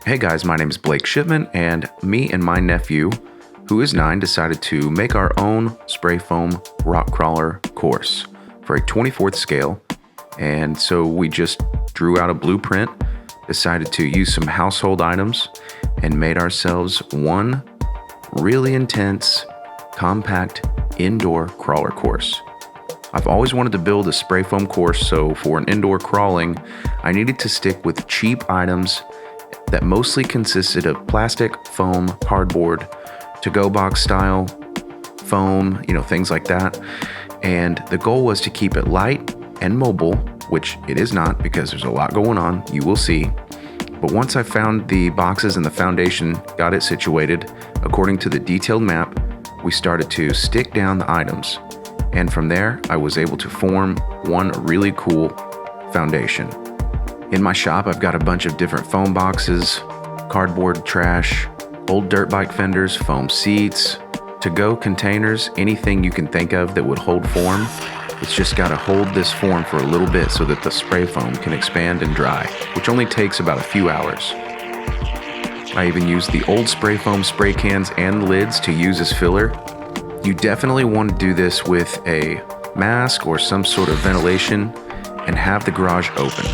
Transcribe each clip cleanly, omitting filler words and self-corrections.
Hey guys, my name is BShipman, and me and my nephew, who is 9, decided to make our own spray foam rock crawler course for a 24th scale. And so we just drew out a blueprint, decided to use some household items, and made ourselves one really intense, compact indoor crawler course. I've always wanted to build a spray foam course, so for an indoor crawling, I needed to stick with cheap items that mostly consisted of plastic, foam, cardboard, to-go box style, foam, things like that. And the goal was to keep it light and mobile, which it is not because there's a lot going on, you will see. But once I found the boxes and the foundation, got it situated according to the detailed map, we started to stick down the items. And from there, I was able to form one really cool foundation. In my shop, I've got a bunch of different foam boxes, cardboard trash, old dirt bike fenders, foam seats, to-go containers, anything you can think of that would hold form. It's just got to hold this form for a little bit so that the spray foam can expand and dry, which only takes about a few hours. I even used the old spray foam spray cans and lids to use as filler. You definitely want to do this with a mask or some sort of ventilation and have the garage open.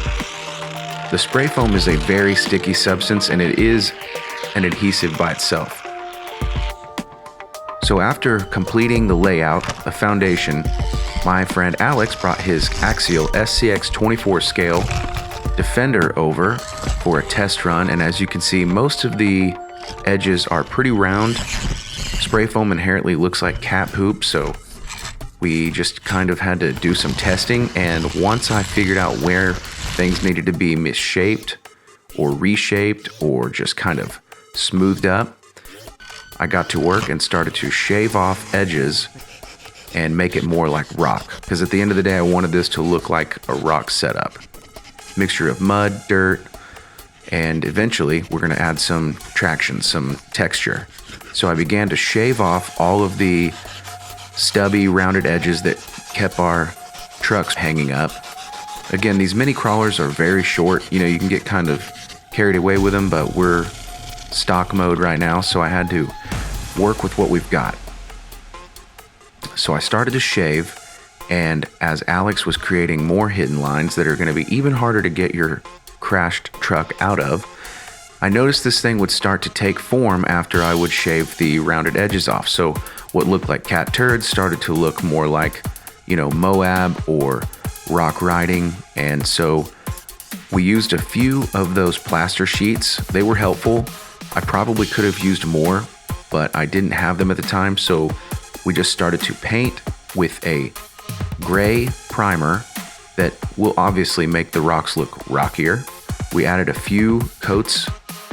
The spray foam is a very sticky substance, and it is an adhesive by itself. So after completing the layout, the foundation, my friend Alex brought his Axial SCX 24 scale Defender over for a test run, and as you can see, most of the edges are pretty round. Spray foam inherently looks like cat poop, so we just kind of had to do some testing, and once I figured out where things needed to be misshaped or reshaped or just kind of smoothed up, I got to work and started to shave off edges and make it more like rock, because at the end of the day, I wanted this to look like a rock setup. Mixture of mud, dirt, and eventually we're going to add some traction, some texture. So I began to shave off all of the stubby, rounded edges that kept our trucks hanging up. Again, these mini crawlers are very short. You can get kind of carried away with them, but we're stock mode right now, so I had to work with what we've got. So I started to shave, and as Alex was creating more hidden lines that are going to be even harder to get your crashed truck out of, I noticed this thing would start to take form after I would shave the rounded edges off. So what looked like cat turds started to look more like, Moab or rock riding. And so we used a few of those plaster sheets. They were helpful. I probably could have used more, but I didn't have them at the time. So we just started to paint with a gray primer that will obviously make the rocks look rockier. We added a few coats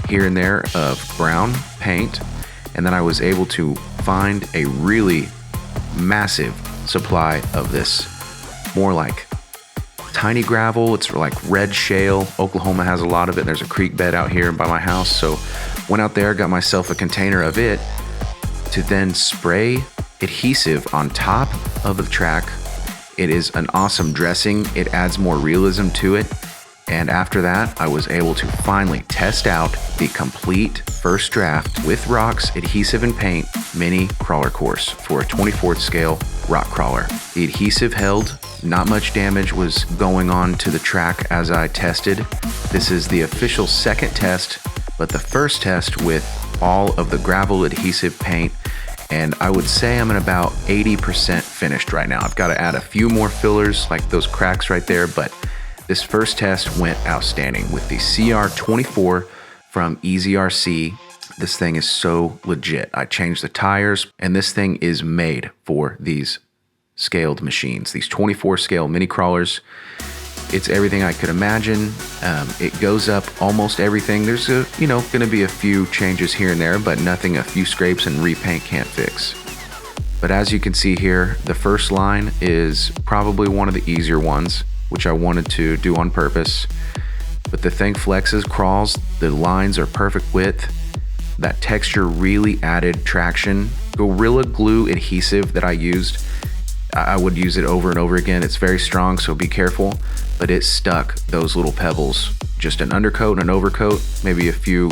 here and there of brown paint, and then I was able to find a really massive supply of this more like tiny gravel. It's like red shale. Oklahoma has a lot of it. There's a creek bed out here by my house, so went out there, got myself a container of it to then spray adhesive on top of the track. It is an awesome dressing. It adds more realism to it. And after that, I was able to finally test out the complete first draft with rocks, adhesive, and paint mini crawler course for a 24th scale rock crawler. The adhesive held, not much damage was going on to the track as I tested. This is the official second test, but the first test with all of the gravel adhesive paint, and I would say I'm at about 80% finished right now. I've got to add a few more fillers like those cracks right there, but this first test went outstanding with the CR24 from EasyRC. This thing is so legit. I changed the tires, and this thing is made for these scaled machines, these 24 scale mini crawlers. It's everything I could imagine. It goes up almost everything. There's going to be a few changes here and there, but nothing a few scrapes and repaint can't fix. But as you can see here, the first line is probably one of the easier ones, which I wanted to do on purpose. But the thing flexes, crawls, the lines are perfect width. That texture really added traction. Gorilla Glue adhesive that I used, I would use it over and over again. It's very strong, so be careful, but it stuck those little pebbles. Just an undercoat and an overcoat, maybe a few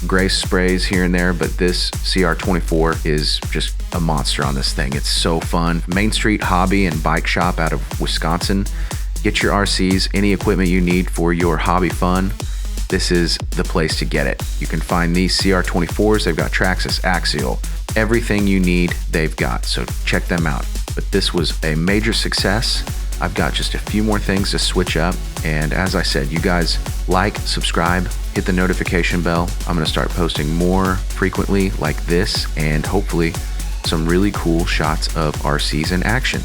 grace sprays here and there, but this CR24 is just a monster on this thing. It's so fun. Main Street Hobby and Bike Shop out of Wisconsin. Get your RCs, any equipment you need for your hobby fun. This is the place to get it. You can find these CR24s. They've got Traxxas, Axial, everything you need they've got, so check them out. But this was a major success. I've got just a few more things to switch up, and as I said, you guys like, subscribe, hit the notification bell. I'm gonna start posting more frequently like this, and hopefully some really cool shots of RCs in action.